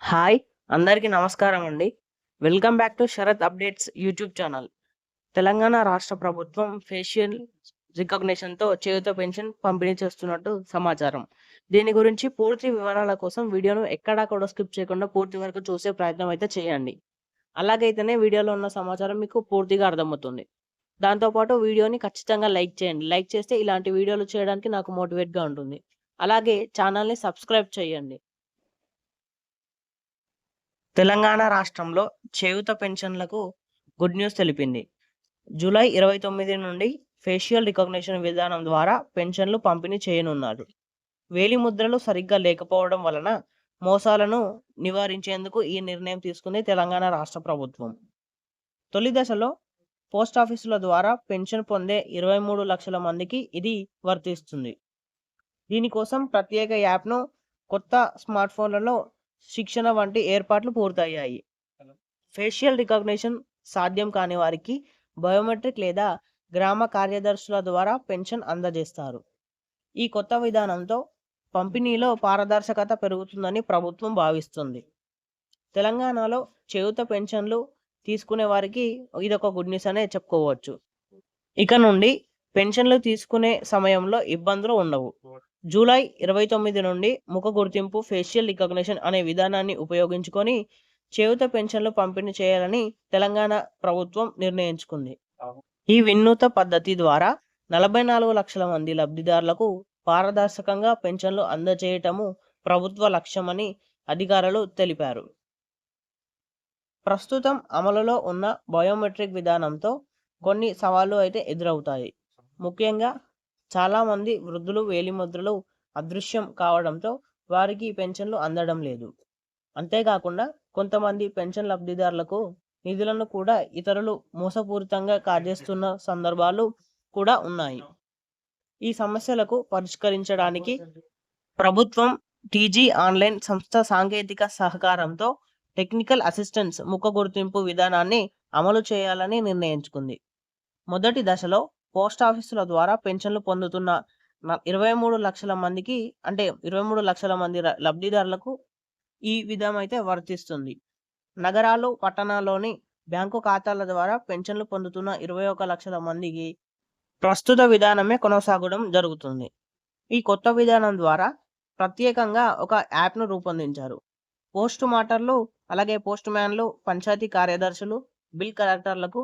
Hi! అందరికీ నమస్కారం అండి. Welcome back to Sharath updates YouTube channel. Telangana రాష్ట్ర ప్రభుత్వం ఫేషియల్ రికగ్నిషన్‌తో చేయూత పెన్షన్ పంపిణీ చేస్తున్నట్టు సమాచారం. దీని గురించి పూర్తి వివరాల కోసం వీడియోను ఎక్కడా కూడా స్కిప్ చేయకుండా పూర్తి వరకు చూసే ప్రయత్నం అయితే చేయండి. అలాగైతేనే వీడియోలో ఉన్న సమాచారం మీకు పూర్తిగా అర్థమవుతుంది. దాంతో పాటు వీడియోని ఖచ్చితంగా లైక్ చేయండి. లైక్ చేస్తే ఇలాంటి వీడియోలు చేయడానికి నాకు మోటివేట్‌గా ఉంటుంది. అలాగే ఛానల్‌ని సబ్స్క్రైబ్ చేయండి. తెలంగాణ రాష్ట్రంలో చేయూత పెన్షన్లకు గుడ్ న్యూస్ తెలిపింది. జూలై 29 నుండి ఫేషియల్ రికగ్నిషన్ విధానం ద్వారా పెన్షన్లు పంపిణీ చేయనున్నారు. వేలిముద్రలు సరిగ్గా లేకపోవడం వలన మోసాలను నివారించేందుకు ఈ నిర్ణయం తీసుకుంది తెలంగాణ రాష్ట్ర ప్రభుత్వం. తొలి దశలో పోస్టాఫీసుల ద్వారా పెన్షన్ పొందే 23 లక్షల మందికి ఇది వర్తిస్తుంది. దీనికోసం ప్రత్యేక యాప్‌ను కొత్త స్మార్ట్‌ఫోన్లలో శిక్షణ వంటి ఏర్పాట్లు పూర్తయ్యాయి. ఫేషియల్ రికగ్నిషన్ సాధ్యం కాని వారికి బయోమెట్రిక్ లేదా గ్రామ కార్యదర్శుల ద్వారా పెన్షన్ అందజేస్తారు. ఈ కొత్త విధానంతో పంపిణీలో పారదర్శకత పెరుగుతుందని ప్రభుత్వం భావిస్తుంది. తెలంగాణలో చేయూత పెన్షన్లు తీసుకునే వారికి ఇదొక గుడ్ న్యూస్ అనే చెప్పుకోవచ్చు. ఇక నుండి పెన్షన్లు తీసుకునే సమయంలో ఇబ్బందులు ఉండవు. జూలై 29 నుండి ముఖ గుర్తింపు ఫేషియల్ రికగ్నిషన్ అనే విధానాన్ని ఉపయోగించుకొని చేయూత పెన్షన్లు పంపిణీ చేయాలని తెలంగాణ ప్రభుత్వం నిర్ణయించుకుంది. ఈ వినూత్న పద్ధతి ద్వారా 44 లక్షల మంది లబ్ధిదారులకు పారదర్శకంగా పెన్షన్లు అందజేయటము ప్రభుత్వ లక్ష్యమని అధికారులు తెలిపారు. ప్రస్తుతం అమలులో ఉన్న బయోమెట్రిక్ విధానంతో కొన్ని సవాళ్లు అయితే ఎదురవుతాయి. ముఖ్యంగా చాలామంది వృద్ధులు వేలిముద్రలు అదృశ్యం కావడంతో వారికి పెన్షన్లు అందడం లేదు. అంతేకాకుండా కొంతమంది పెన్షన్ లబ్ధిదారులకు నిధులను కూడా ఇతరులు మోసపూరితంగా కాజేస్తున్న సందర్భాలు కూడా ఉన్నాయి. ఈ సమస్యలకు పరిష్కరించడానికి ప్రభుత్వం టీజీ ఆన్లైన్ సంస్థ సాంకేతిక సహకారంతో టెక్నికల్ అసిస్టెన్స్ ముఖ గుర్తింపు విధానాన్ని అమలు చేయాలని నిర్ణయించుకుంది. మొదటి దశలో పోస్టాఫీసుల ద్వారా పెన్షన్లు పొందుతున్న 23 లక్షల మందికి అంటే 23 లక్షల మంది లబ్ధిదారులకు ఈ విధం అయితే వర్తిస్తుంది. నగరాలు, పట్టణాల్లోని బ్యాంకు ఖాతాల ద్వారా పెన్షన్లు పొందుతున్న 21 లక్షల మందికి ప్రస్తుత విధానమే కొనసాగడం జరుగుతుంది. ఈ కొత్త విధానం ద్వారా ప్రత్యేకంగా ఒక యాప్‌ను రూపొందించారు. పోస్ట్ మాస్టర్లు, అలాగే పోస్ట్ మ్యాన్లు, పంచాయతీ కార్యదర్శులు, బిల్ కలెక్టర్లకు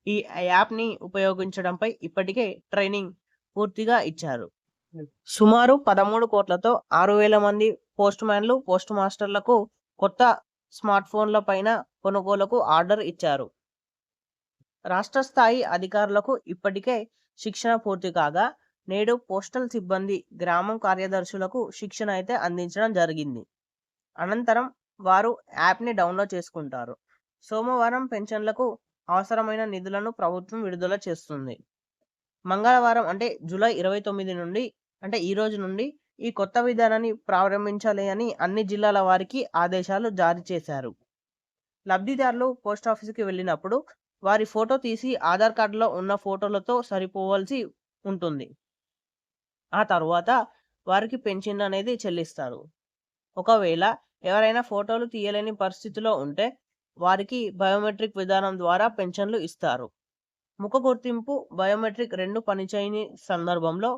ఈ యాప్‌ని ఉపయోగించడంపై ఇప్పటికే ట్రైనింగ్ పూర్తిగా ఇచ్చారు. సుమారు 13 కోట్లతో 6,000 మంది పోస్ట్ మ్యాన్లు, పోస్ట్ మాస్టర్లకు కొత్త స్మార్ట్ ఫోన్ల పైన కొనుగోలుకు ఆర్డర్ ఇచ్చారు. రాష్ట్ర స్థాయి అధికారులకు ఇప్పటికే శిక్షణ పూర్తి కాగా నేడు పోస్టల్ సిబ్బంది, గ్రామం కార్యదర్శులకు శిక్షణ అయితే అందించడం జరిగింది. అనంతరం వారు యాప్‌ని డౌన్లోడ్ చేసుకుంటారు. సోమవారం పెన్షన్లకు అవసరమైన నిధులను ప్రభుత్వం విడుదల చేస్తుంది. మంగళవారం అంటే జూలై 29 నుండి అంటే ఈ రోజు నుండి ఈ కొత్త విధానాన్ని ప్రారంభించాలి అని అన్ని జిల్లాల వారికి ఆదేశాలు జారీ చేశారు. లబ్ధిదారులు పోస్టాఫీసుకి వెళ్ళినప్పుడు వారి ఫోటో తీసి ఆధార్ కార్డులో ఉన్న ఫోటోలతో సరిపోవాల్సి ఉంటుంది. ఆ తర్వాత వారికి పెన్షన్ అనేది చెల్లిస్తారు. ఒకవేళ ఎవరైనా ఫోటోలు తీయలేని పరిస్థితిలో ఉంటే వారికి బయోమెట్రిక్ విధానం ద్వారా పెన్షన్లు ఇస్తారు. ముఖ గుర్తింపు, బయోమెట్రిక్ రెండు పనిచేయని సందర్భంలో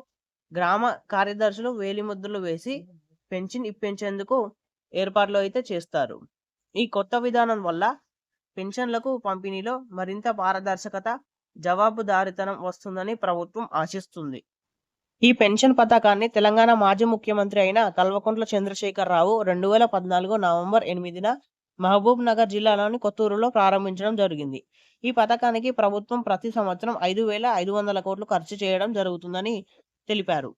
గ్రామ కార్యదర్శులు వేలిముద్రలు వేసి పెన్షన్ ఇప్పించేందుకు ఏర్పాట్లు అయితే చేస్తారు. ఈ కొత్త విధానం వల్ల పెన్షన్లకు పంపిణీలో మరింత పారదర్శకత, జవాబుదారీతనం వస్తుందని ప్రభుత్వం ఆశిస్తుంది. ఈ పెన్షన్ పథకాన్ని తెలంగాణ మాజీ ముఖ్యమంత్రి అయిన కల్వకుంట్ల చంద్రశేఖరరావు 2014 నవంబర్ 8న మహబూబ్ నగర్ జిల్లాలోని కొత్తూరులో ప్రారంభించడం జరిగింది. ఈ పథకానికి ప్రభుత్వం ప్రతి సంవత్సరం 5,500 కోట్లు ఖర్చు చేయడం జరుగుతుందని తెలిపారు.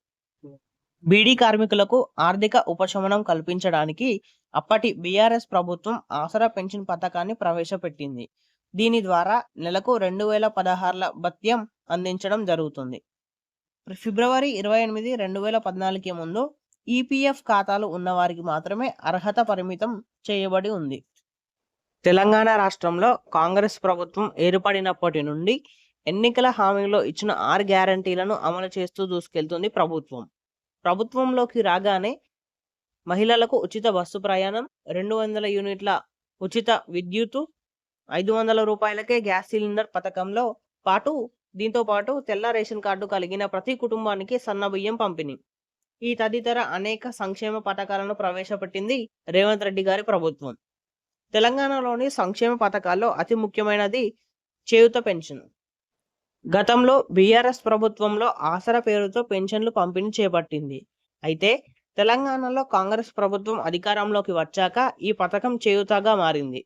బీడీ కార్మికులకు ఆర్థిక ఉపశమనం కల్పించడానికి అప్పటి బీఆర్ఎస్ ప్రభుత్వం ఆసరా పెన్షన్ పథకాన్ని ప్రవేశపెట్టింది. దీని ద్వారా నెలకు 2,016ల భత్యం అందించడం జరుగుతుంది. ఫిబ్రవరి 28, 2014కి ముందు ఈపీఎఫ్ ఖాతాలు ఉన్నవారికి మాత్రమే అర్హత పరిమితం చేయబడి ఉంది. తెలంగాణ రాష్ట్రంలో కాంగ్రెస్ ప్రభుత్వం ఏర్పడినప్పటి నుండి ఎన్నికల హామీలో ఇచ్చిన 6 గ్యారంటీలను అమలు చేస్తూ దూసుకెళ్తుంది ప్రభుత్వం. ప్రభుత్వంలోకి రాగానే మహిళలకు ఉచిత బస్సు ప్రయాణం, 200 యూనిట్ల ఉచిత విద్యుత్తు, 500 రూపాయలకే గ్యాస్ సిలిండర్ పథకంలో దీంతో పాటు తెల్ల రేషన్ కార్డు కలిగిన ప్రతి కుటుంబానికి సన్నబియ్యం పంపిణీ. ఈ తదితర అనేక సంక్షేమ పథకాలను ప్రవేశపెట్టింది రేవంత్ రెడ్డి గారి ప్రభుత్వం. తెలంగాణలోని సంక్షేమ పథకాల్లో అతి ముఖ్యమైనది చేయూత పెన్షన్. గతంలో బీఆర్ఎస్ ప్రభుత్వంలో ఆసరా పేరుతో పెన్షన్లు పంపిణీ చేపట్టింది. అయితే తెలంగాణలో కాంగ్రెస్ ప్రభుత్వం అధికారంలోకి వచ్చాక ఈ పథకం చేయూతగా మారింది.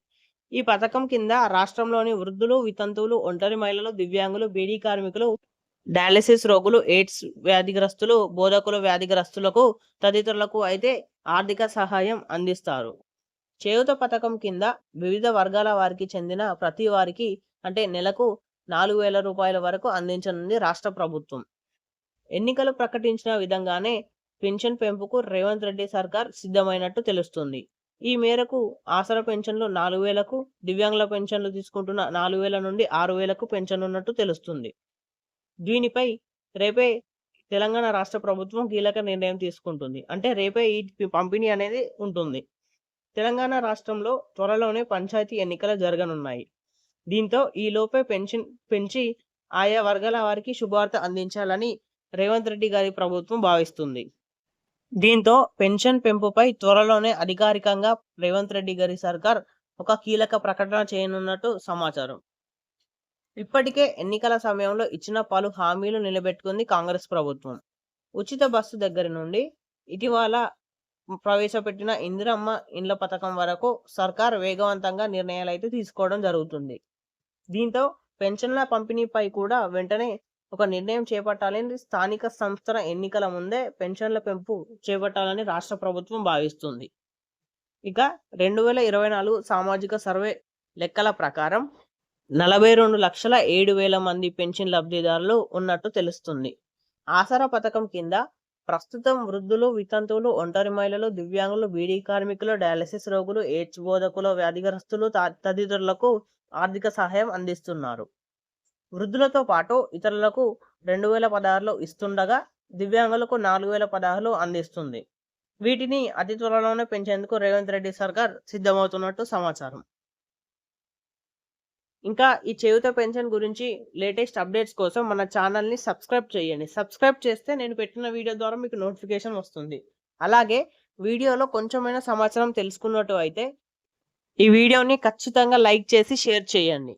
ఈ పథకం కింద రాష్ట్రంలోని వృద్ధులు, వితంతువులు, ఒంటరి మహిళలు, దివ్యాంగులు, బీడీ కార్మికులు, డయాలసిస్ రోగులు, ఎయిడ్స్ వ్యాధిగ్రస్తులు, బోధకుల వ్యాధిగ్రస్తులకు తదితరులకు అయితే ఆర్థిక సహాయం అందిస్తారు. చేయూత పథకం కింద వివిధ వర్గాల వారికి చెందిన ప్రతి వారికి అంటే నెలకు 4,000 రూపాయల వరకు అందించనుంది రాష్ట్ర ప్రభుత్వం. ఎన్నికలు ప్రకటించిన విధంగానే పెన్షన్ పెంపుకు రేవంత్ రెడ్డి సర్కార్ సిద్ధమైనట్టు తెలుస్తుంది. ఈ మేరకు ఆసరా పెన్షన్లు 4,000కు, దివ్యాంగుల పెన్షన్లు తీసుకుంటున్న 4,000 నుండి 6,000కు పెంచనున్నట్టు తెలుస్తుంది. దీనిపై రేపే తెలంగాణ రాష్ట్ర ప్రభుత్వం కీలక నిర్ణయం తీసుకుంటుంది. అంటే రేపే ఈ పంపిణీ అనేది ఉంటుంది. తెలంగాణ రాష్ట్రంలో త్వరలోనే పంచాయతీ ఎన్నికలు జరగనున్నాయి. దీంతో ఈలోపే పెన్షన్ పెంచి ఆయా వర్గాల వారికి శుభవార్త అందించాలని రేవంత్ రెడ్డి గారి ప్రభుత్వం భావిస్తుంది. దీంతో పెన్షన్ పెంపుపై త్వరలోనే అధికారికంగా రేవంత్ రెడ్డి గారి సర్కార్ ఒక కీలక ప్రకటన చేయనున్నట్టు సమాచారం. ఇప్పటికే ఎన్నికల సమయంలో ఇచ్చిన పలు హామీలు నిలబెట్టుకుంది కాంగ్రెస్ ప్రభుత్వం. ఉచిత బస్సు దగ్గర నుండి ఇటీవల ప్రవేశపెట్టిన ఇందిరమ్మ ఇండ్ల పథకం వరకు సర్కార్ వేగవంతంగా నిర్ణయాలు అయితే తీసుకోవడం జరుగుతుంది. దీంతో పెన్షన్ల పంపిణీపై కూడా వెంటనే ఒక నిర్ణయం చేపట్టాలని స్థానిక సంస్థల ఎన్నికల ముందే పెన్షన్ల పెంపు చేపట్టాలని రాష్ట్ర ప్రభుత్వం భావిస్తుంది. ఇక 2024 సామాజిక సర్వే లెక్కల ప్రకారం 42,07,000 మంది పెన్షన్ లబ్ధిదారులు ఉన్నట్టు తెలుస్తుంది. ఆసరా పథకం కింద ప్రస్తుతం వృద్ధులు, వితంతువులు, ఒంటరి మహిళలు, దివ్యాంగులు, బీడీ కార్మికులు, డయాలసిస్ రోగులు, ఎయిడ్స్ బోధకుల వ్యాధిగ్రస్తులు తదితరులకు ఆర్థిక సహాయం అందిస్తున్నారు. వృద్ధులతో పాటు ఇతరులకు 2,016 ఇస్తుండగా దివ్యాంగులకు 4,016 అందిస్తుంది. వీటిని అతి త్వరలోనే పెంచేందుకు రేవంత్ రెడ్డి సర్కార్ సిద్ధమవుతున్నట్టు సమాచారం. ఇంకా ఈ చేయూత పెన్షన్ గురించి లేటెస్ట్ అప్డేట్స్ కోసం మన ఛానల్ని సబ్స్క్రైబ్ చేయండి. సబ్స్క్రైబ్ చేస్తే నేను పెట్టిన వీడియో ద్వారా మీకు నోటిఫికేషన్ వస్తుంది. అలాగే వీడియోలో కొంచెమైనా సమాచారం తెలుసుకున్నట్టు అయితే ఈ వీడియోని ఖచ్చితంగా లైక్ చేసి షేర్ చేయండి.